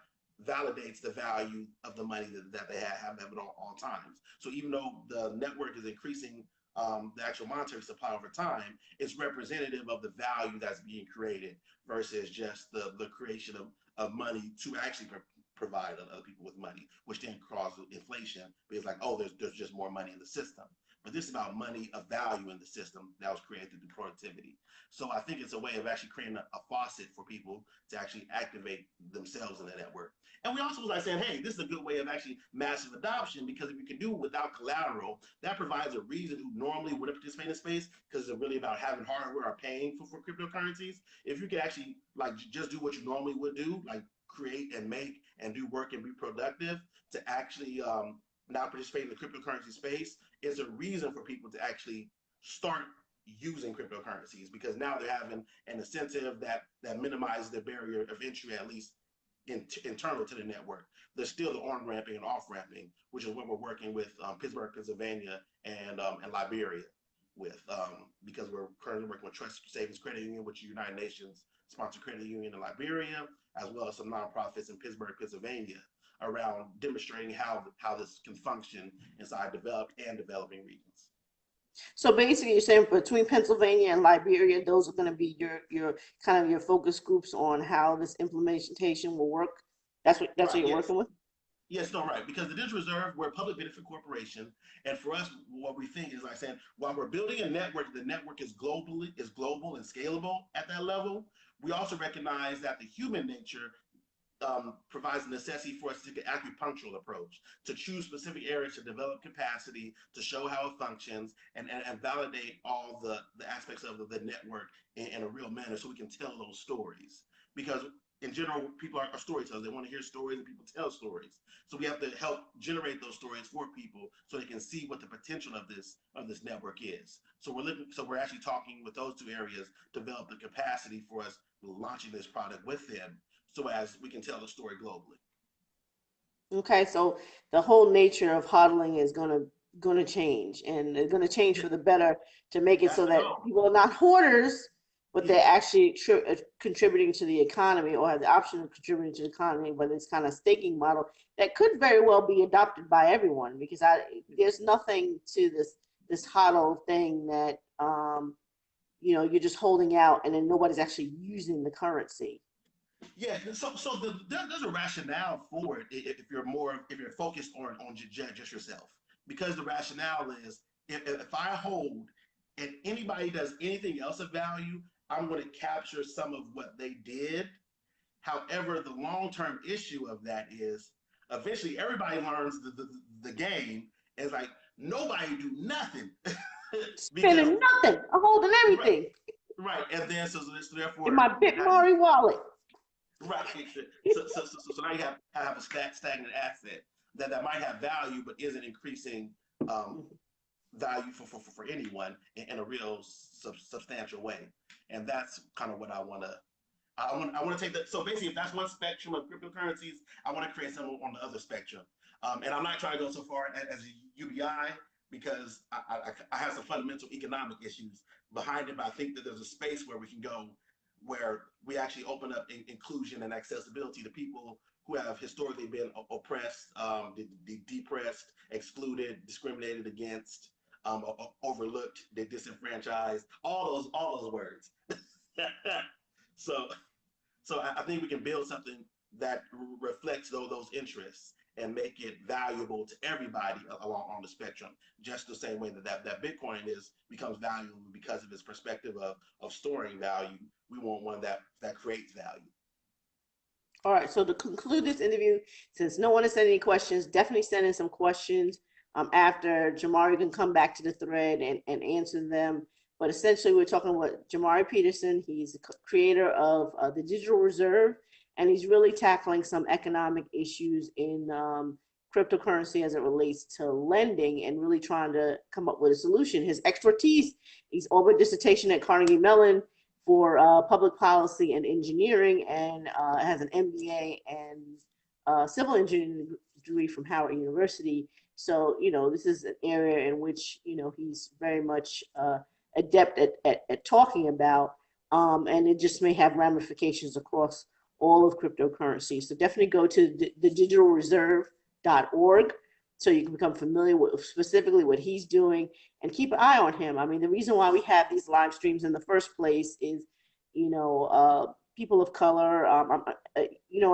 validates the value of the money that they have at all times. So even though the network is increasing the actual monetary supply over time, it's representative of the value that's being created versus just the creation of money to actually provide other people with money, which then causes inflation because like, oh, there's just more money in the system. But this is about money of value in the system that was created through productivity. So I think it's a way of actually creating a faucet for people to actually activate themselves in the network. And we also was like saying, hey, this is a good way of actually massive adoption because if you can do it without collateral, that provides a reason who normally wouldn't participate in the space because it's really about having hardware or paying for cryptocurrencies. If you can actually like just do what you normally would do, like create and make and do work and be productive to actually not participate in the cryptocurrency space is a reason for people to actually start using cryptocurrencies because now they're having an incentive that minimizes the barrier of entry, at least internal to the network. There's still the on ramping and off ramping, which is what we're working with Pittsburgh, Pennsylvania, and Liberia with because we're currently working with Trust Savings Credit Union, which is a United Nations sponsored credit union in Liberia, as well as some nonprofits in Pittsburgh, Pennsylvania, around demonstrating how this can function inside developed and developing regions. So basically, you're saying between Pennsylvania and Liberia, those are going to be your kind of your focus groups on how this implementation will work. That's what Right. you're Yes. working with. Yes, no, right. Because the digital reserve, we're a public benefit corporation, and for us, what we think is like saying, while we're building a network, the network is global and scalable at that level. We also recognize that the human nature provides a necessity for us to take an acupunctural approach, to choose specific areas to develop capacity, to show how it functions, and validate all the aspects of the network in a real manner so we can tell those stories. Because in general, people are storytellers. They want to hear stories and people tell stories. So we have to help generate those stories for people so they can see what the potential of this network is. So we're actually talking with those two areas to develop the capacity for us launching this product with them so as we can tell the story globally. Okay, so the whole nature of hodling is gonna change, and it's gonna change Yeah, for the better to make it that's so the that goal. people are not hoarders, but they're Yeah, actually contributing to the economy or have the option of contributing to the economy. But it's kind of staking model that could very well be adopted by everyone because there's nothing to this hodl thing that you're just holding out and then nobody's actually using the currency. yeah. So there's a rationale for it if you're focused on just yourself, because the rationale is if I hold and anybody does anything else of value, I'm going to capture some of what they did. However, the long term issue of that is eventually everybody learns the game. It's like nobody do nothing because Spending nothing, I'm holding right, everything right, and then so in therefore my now Bitmari wallet. right. So now you have a stagnant asset that might have value but isn't increasing um, value for anyone in a real substantial way, and that's kind of what I want to take that. So basically, if that's one spectrum of cryptocurrencies, I want to create some on the other spectrum. And I'm not trying to go so far as a UBI because I have some fundamental economic issues behind it. But I think that there's a space where we can go where we actually open up inclusion and accessibility to people who have historically been oppressed, depressed, excluded, discriminated against, overlooked, disenfranchised, all those words. so so I think we can build something that reflects those interests and make it valuable to everybody along on the spectrum. Just the same way that Bitcoin becomes valuable because of its perspective of storing value. We want one that creates value. All right, so to conclude this interview, since no one has sent any questions, definitely send in some questions after Jomari can come back to the thread and answer them. But essentially, we're talking about Jomari Peterson. He's the creator of the Digital Reserve, and he's really tackling some economic issues in cryptocurrency as it relates to lending and really trying to come up with a solution. His expertise, he's over a dissertation at Carnegie Mellon for public policy and engineering, and has an MBA and civil engineering degree from Howard University. So, this is an area in which, he's very much adept at talking about, and it just may have ramifications across all of cryptocurrency. So definitely go to thedigitalreserve.org so you can become familiar with specifically what he's doing and keep an eye on him. I mean, the reason why we have these live streams in the first place is, people of color,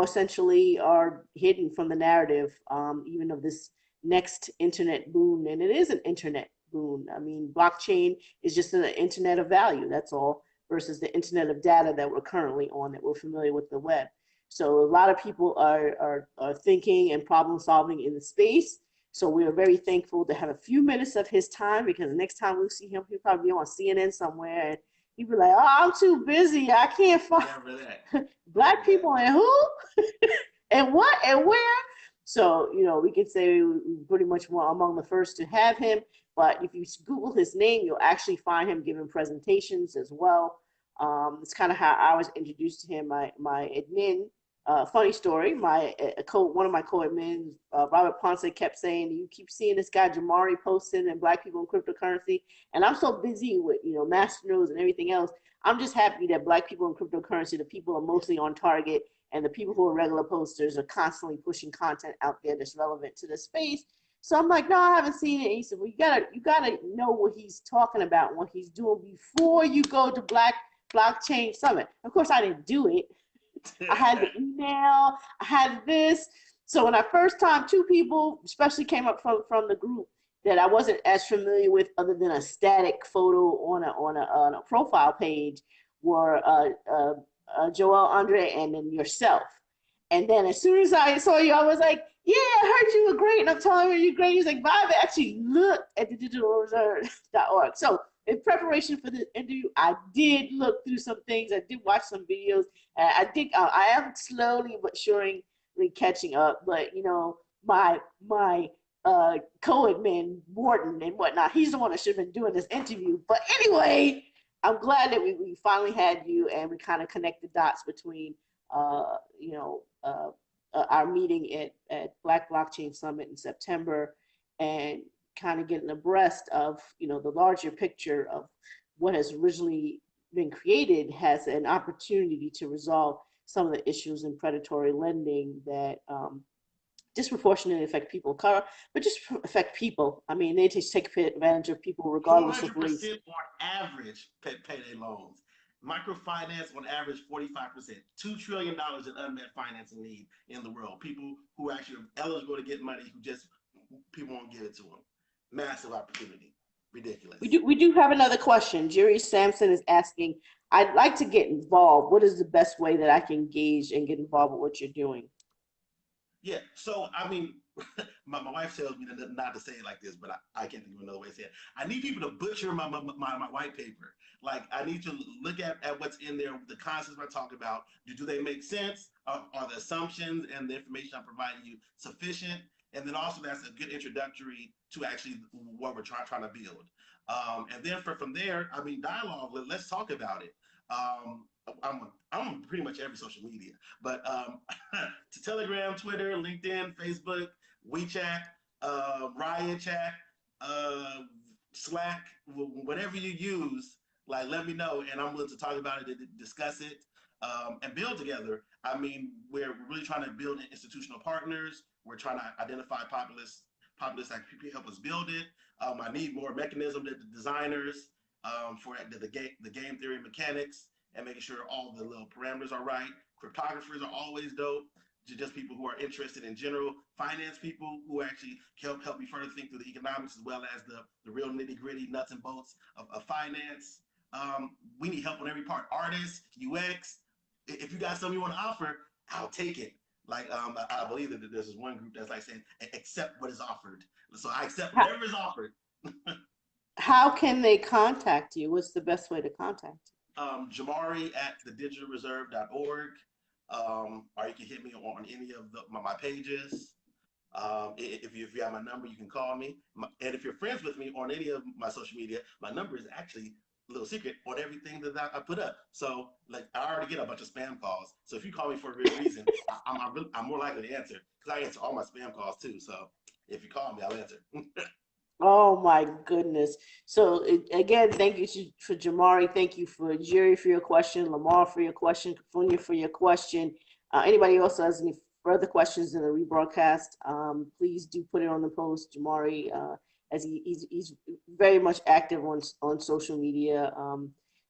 essentially are hidden from the narrative, even of this next internet boom. And it is an internet boom. I mean, blockchain is just an internet of value. That's all, versus the internet of data that we're currently on, that we're familiar with the web. So a lot of people are thinking and problem solving in the space. So we are very thankful to have a few minutes of his time, because the next time we see him, he'll probably be on CNN somewhere, and he'd be like, "Oh, I'm too busy. I can't find black people and who and what and where." So, we could say we pretty much were among the first to have him. But if you Google his name, you'll actually find him giving presentations as well. It's kind of how I was introduced to him. My admin, funny story. One of my co-admins, Robert Ponce, kept saying, "You keep seeing this guy Jomari posting and black people in cryptocurrency," and I'm so busy with Masternodes and everything else. I'm just happy that black people in cryptocurrency, the people are mostly on target, and the people who are regular posters are constantly pushing content out there that's relevant to the space. So I'm like, "No, I haven't seen it." And he said, "Well, you gotta know what he's talking about, what he's doing before you go to Black Blockchain Summit." Of course, I didn't do it. I had the email, I had this. So when I first time, two people especially came up from the group that I wasn't as familiar with, other than a static photo on a profile page, were Joel Andre and then yourself. And then as soon as I saw you, I was like, "Yeah, I heard you were great." And I'm telling you, you're great. He's like, "But I've actually looked at the digitalreserve.org." So in preparation for the interview, I did look through some things. I did watch some videos. I think I am slowly but surely catching up. But my co-admin Morton and whatnot, he's the one that should have been doing this interview. But anyway, I'm glad that we finally had you, and we kind of connect the dots between uh, you know our meeting at Black Blockchain Summit in September, and kind of getting abreast of the larger picture of what has originally been created, has an opportunity to resolve some of the issues in predatory lending that disproportionately affect people of color, but just affect people. I mean, they just take advantage of people regardless of race. 400% on average payday loans. Microfinance on average 45%. $2 trillion in unmet financing need in the world. People who actually are eligible to get money, people won't give it to them. Massive opportunity. Ridiculous. We do have another question. Jerry Sampson is asking, "I'd like to get involved. What is the best way that I can engage and get involved with what you're doing?" Yeah, so I mean, my wife tells me not to say it like this, but I can't think of another way to say it. I need people to butcher my white paper. Like, I need to look at what's in there, the concepts I talk about. Do they make sense? Are the assumptions and the information I'm providing you sufficient? And then also, that's a good introductory to actually what we're trying to build. And then from there, I mean, dialogue. Let's talk about it. I'm on pretty much every social media, but to Telegram, Twitter, LinkedIn, Facebook, WeChat, Riot Chat, Slack, whatever you use, like, let me know, and I'm willing to talk about it, discuss it, and build together. I mean, we're really trying to build institutional partners. We're trying to identify populists that help us build it. I need more mechanism, the designers, for the game theory mechanics, and making sure all the little parameters are right. Cryptographers are always dope. just people who are interested in general finance, people who actually help me further think through the economics as well as the real nitty gritty nuts and bolts of finance. We need help on every part. Artists, UX. If you got something you want to offer, I'll take it. Like I believe that there's this one group that's like saying accept what is offered. So I accept How, whatever is offered. how can they contact you? What's the best way to contact Jomari at thedigitalreserve.org. Or you can hit me on any of my pages. If you have my number, you can call me. And if you're friends with me on any of my social media, my number is actually a little secret on everything that I put up. So like I already get a bunch of spam calls. So if you call me for a good reason, I'm more likely to answer because I answer all my spam calls too. So if you call me, I'll answer. Oh my goodness. So again, thank you for Jamari. Thank you for Jerry for your question, Lamar for your question, Kafunya for your question. Anybody else has any further questions in the rebroadcast, please do put it on the post. Jamari, as he's very much active on social media,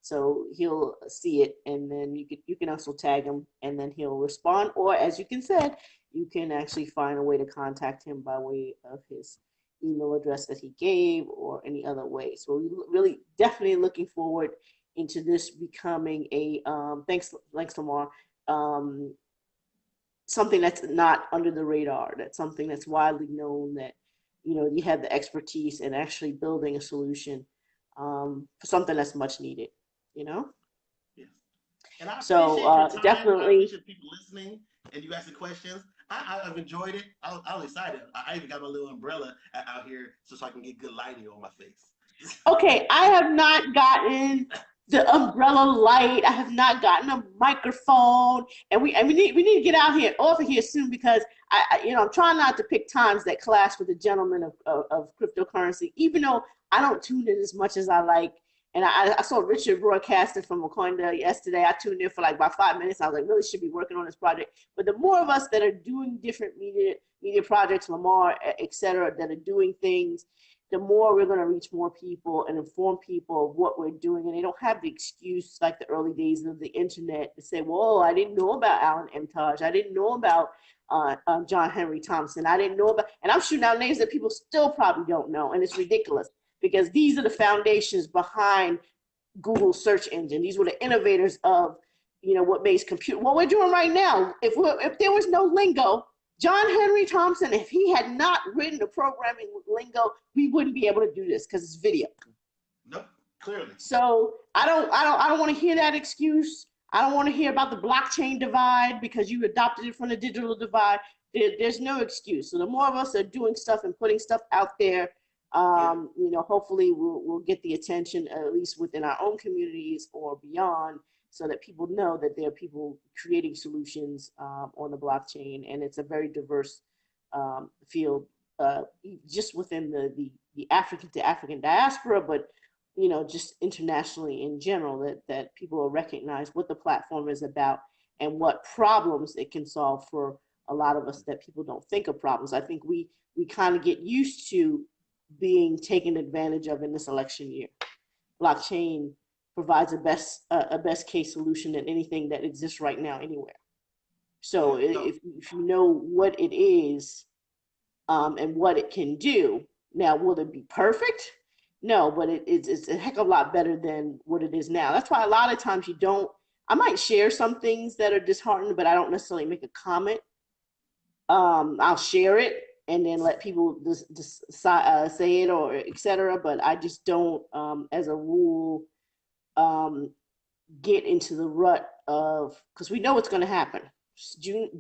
so he'll see it, and then you can also tag him, and then he'll respond. Or as you can said, you can actually find a way to contact him by way of his email address that he gave or any other way. So we really definitely looking forward into this becoming a thanks Lamar, something that's not under the radar, that's something that's widely known, that you have the expertise in actually building a solution for something that's much needed, you know. Yes. And I appreciate your So time. I definitely. appreciate people listening and you asking questions. I've enjoyed it. I was excited. I even got my little umbrella out here so I can get good lighting on my face. Okay, I have not gotten the umbrella light. I have not gotten a microphone, and we need to get out here off of here soon, because I'm trying not to pick times that clash with the gentleman of cryptocurrency. Even though I don't tune in as much as I like, and I saw Richard broadcasting from Wakanda yesterday. I tuned in for like about 5 minutes. I was like, really should be working on this project. But the more of us that are doing different media projects, Lamar, et cetera, that are doing things, the more we're going to reach more people and inform people of what we're doing. And they don't have the excuse like the early days of the internet to say, whoa, I didn't know about Alan M. Taj. I didn't know about John Henry Thompson. I didn't know about, and I'm shooting out names that people still probably don't know. And it's ridiculous, because these are the foundations behind Google search engine. These were the innovators of, what makes what we're doing right now. If there was no lingo, John Henry Thompson, if he had not written the programming lingo, we wouldn't be able to do this because it's video. Nope, clearly. So I don't want to hear that excuse. I don't want to hear about the blockchain divide because you adopted it from the digital divide. There's no excuse. So the more of us are doing stuff and putting stuff out there, hopefully we'll get the attention, at least within our own communities or beyond, so that people know that there are people creating solutions on the blockchain, and it's a very diverse field, just within the African to African diaspora, but just internationally in general, that people will recognize what the platform is about and what problems it can solve for a lot of us that people don't think of problems. I think we kind of get used to being taken advantage of in this election year. Blockchain provides a best case solution than anything that exists right now anywhere. So if you know what it is and what it can do, now will it be perfect? No, but it's a heck of a lot better than what it is now. That's why a lot of times I might share some things that are disheartening, but I don't necessarily make a comment. I'll share it and then let people decide, say it or etc. But I just don't, as a rule, get into the rut of, because we know what's going to happen. June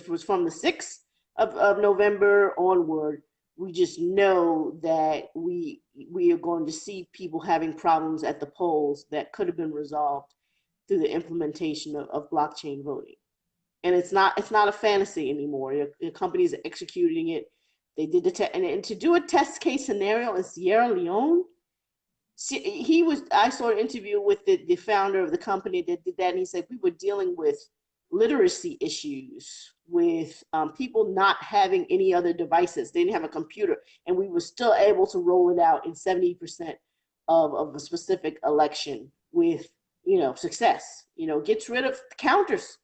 was from the 6th of November onward. We just know that we are going to see people having problems at the polls that could have been resolved through the implementation of blockchain voting. And it's not a fantasy anymore. The companies are executing it. They did the test, and to do a test case scenario in Sierra Leone, I saw an interview with the founder of the company that did that, and he said we were dealing with literacy issues, with people not having any other devices. They didn't have a computer, and we were still able to roll it out in 70% of a specific election with success. Gets rid of counters.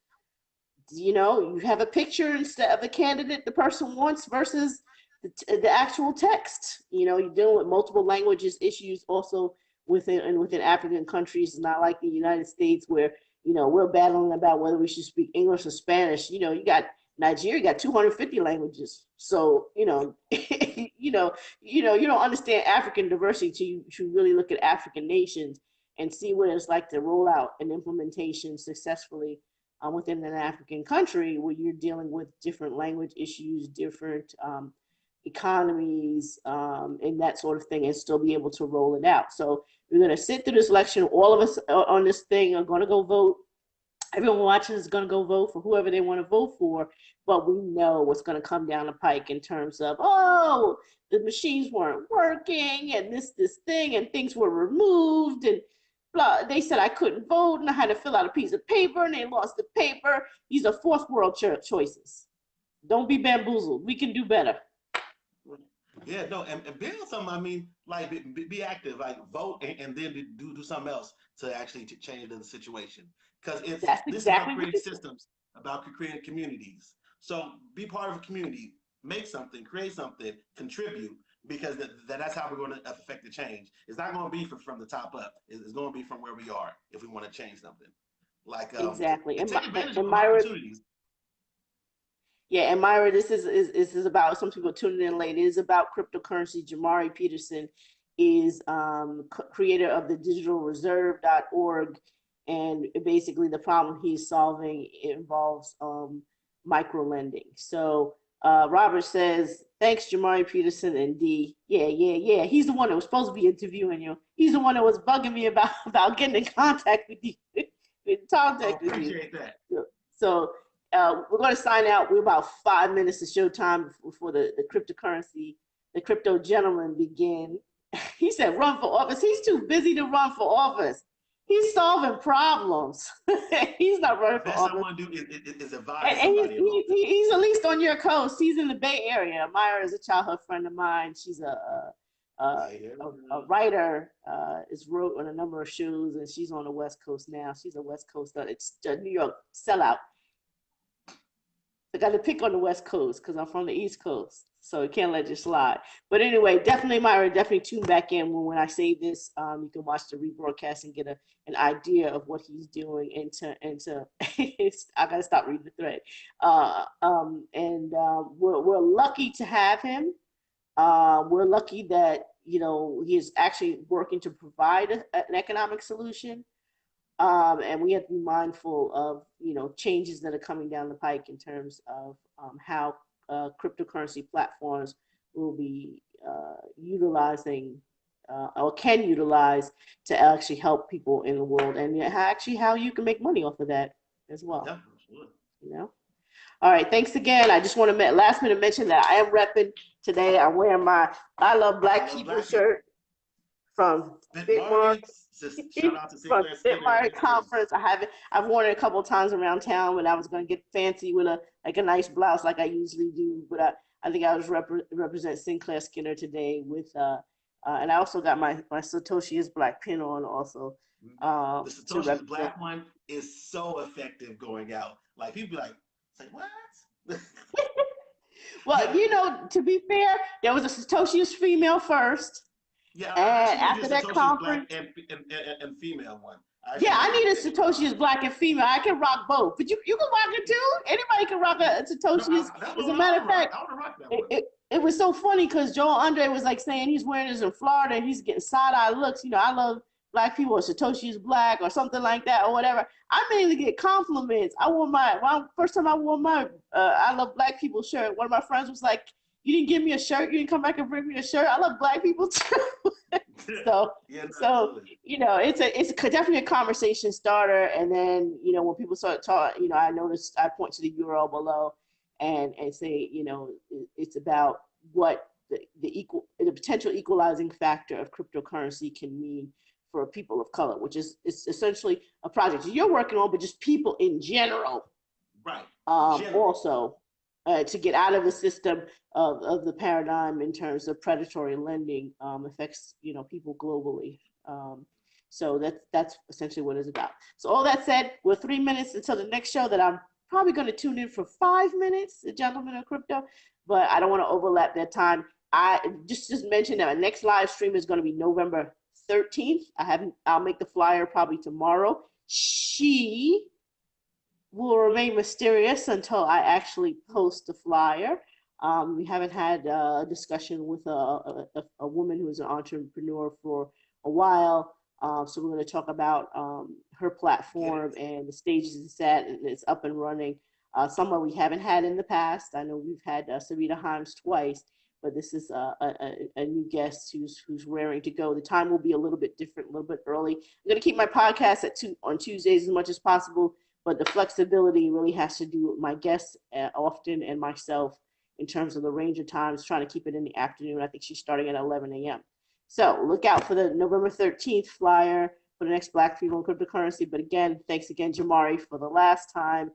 you know, you have a picture instead of the candidate the person wants versus the actual text. You know, you're dealing with multiple languages issues also within African countries. It's not like the United States where, you know, we're battling about whether we should speak English or Spanish. You know, you got Nigeria got 250 languages. So, you know, you don't understand African diversity till you really look at African nations and see what it's like to roll out an implementation successfully within an African country where you're dealing with different language issues, different economies, and that sort of thing, and still be able to roll it out. So we're going to sit through this election. All of us on this thing are going to go vote. Everyone watching is going to go vote for whoever they want to vote for, but we know what's going to come down the pike in terms of, oh, the machines weren't working and this thing and things were removed and blah. They said I couldn't vote and I had to fill out a piece of paper and they lost the paper. These are fourth world choices. Don't be bamboozled. We can do better. Yeah, no, and build something. I mean, like be active, like vote, and then do something else to actually to change the situation. Because That's this is about exactly what creating they systems, about creating communities. So be part of a community, make something, create something, contribute, because that's how we're going to affect the change. It's not going to be from the top up. It's going to be from where we are if we want to change something. Like exactly. and take advantage And of Myra, opportunities. yeah, and Myra, this is about some people tuning in late. It is about cryptocurrency. Jomari Peterson is creator of the digitalreserve.org. And basically, the problem he's solving involves micro lending. So Robert says, thanks, Jomari Peterson and D. Yeah, yeah, yeah. He's the one that was supposed to be interviewing you. He's the one that was bugging me about getting in contact with you. in Oh, contact with you. appreciate that. So we're going to sign out. We're about 5 minutes to showtime before the cryptocurrency, the crypto gentleman begin. He said, run for office. He's too busy to run for office. He's solving problems. He's not running for Best I office. want to do is advise And somebody in office. he's at least on your coast. He's in the Bay Area. Myra is a childhood friend of mine. She's a writer, is wrote on a number of shows, and she's on the West Coast now. She's a West Coast, it's a New York sellout. I got to pick on the West Coast because I'm from the East Coast, so it can't let you slide. But anyway, definitely, Myra, definitely tune back in when I say this. You can watch the rebroadcast and get an idea of what he's doing. And to I got to stop reading the thread. We're lucky to have him. We're lucky that he is actually working to provide an economic solution. And we have to be mindful of changes that are coming down the pike in terms of how cryptocurrency platforms will be utilizing or can utilize to actually help people in the world, and actually how you can make money off of that as well. Yeah, absolutely. All right, thanks again. I just want to last minute mention that I am repping today. I'm wearing my I Love Black People shirt from Bitmark. Shout out to From Sinclair Bitmark conference. I've worn it a couple of times around town when I was going to get fancy with a nice blouse like I usually do. But I think I was represent Sinclair Skinner today with and I also got my Satoshi is Black pin on also. The Satoshi is Black one is so effective going out. Like people be like, say what? Well, yeah. To be fair, there was a Satoshi is female first. Yeah, and after that conference, black and female one. I need a Satoshi is Black and female. I can rock both, but you can rock it too. Anybody can rock a Satoshi. As a matter of fact, it was so funny because Joel Andre was like saying he's wearing this in Florida and he's getting side eye looks. I love Black people, or Satoshi is Black, or something like that, or whatever. I mainly get compliments. First time I wore my I Love Black People shirt. One of my friends was like, "You didn't give me a shirt. You didn't come back and bring me a shirt. I love Black people too." So it's definitely a conversation starter. And then when people start talking, I noticed I point to the URL below and say it's about what the potential equalizing factor of cryptocurrency can mean for people of color, which is essentially a project you're working on, but just people in general, right? Also. To get out of the system of the paradigm in terms of predatory lending affects people globally. So that's essentially what it's about. So all that said, we're 3 minutes until the next show that I'm probably going to tune in for 5 minutes, the gentleman of crypto, but I don't want to overlap that time. I just mentioned that my next live stream is going to be November 13th. I'll make the flyer probably tomorrow. She will remain mysterious until I actually post the flyer. We haven't had a discussion with a woman who is an entrepreneur for a while. So we're going to talk about her platform and the stages it's at, and it's up and running. Someone we haven't had in the past. I know we've had Sarita Himes twice, but this is a new guest who's raring to go. The time will be a little bit different, a little bit early. I'm going to keep my podcast on Tuesdays as much as possible, but the flexibility really has to do with my guests often and myself in terms of the range of times, trying to keep it in the afternoon. I think she's starting at 11 a.m. So look out for the November 13th flyer for the next Black People in Cryptocurrency. But again, thanks again, Jomari, for the last time.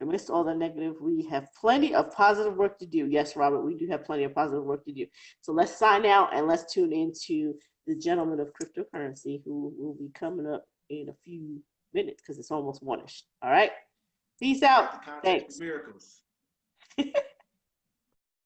Amidst all the negative, we have plenty of positive work to do. Yes, Robert, we do have plenty of positive work to do. So let's sign out and let's tune into the gentleman of cryptocurrency who will be coming up in a few minutes because it's almost one-ish. All right. Peace out. Thanks. Miracles.